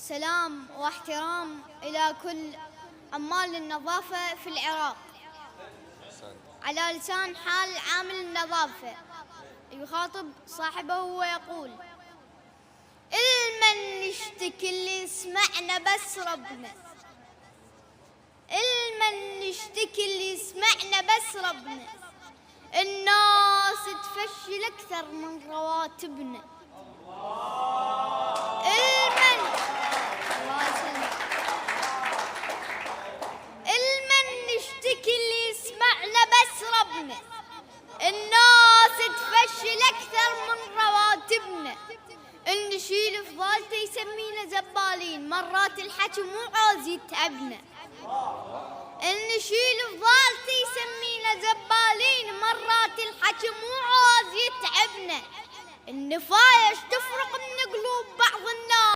سلام واحترام إلى كل عمال النظافة في العراق. على لسان حال عامل النظافة يخاطب صاحبه ويقول: المن نشتكي اللي يسمعنا بس ربنا، المن نشتكي اللي يسمعنا بس ربنا، الناس تفشل أكثر من رواتبنا. المن نشتكي اللي يسمعنا بس ربنا، الناس تفشل أكثر من رواتبنا. نشيل فضالته يسمينا زبالين، مرات الحكي مو عاوز يتعبنا. نشيل فضالته يسمينا زبالين، مرات الحكي مو عاوز يتعبنا. النفايش تفرق من قلوب بعض الناس،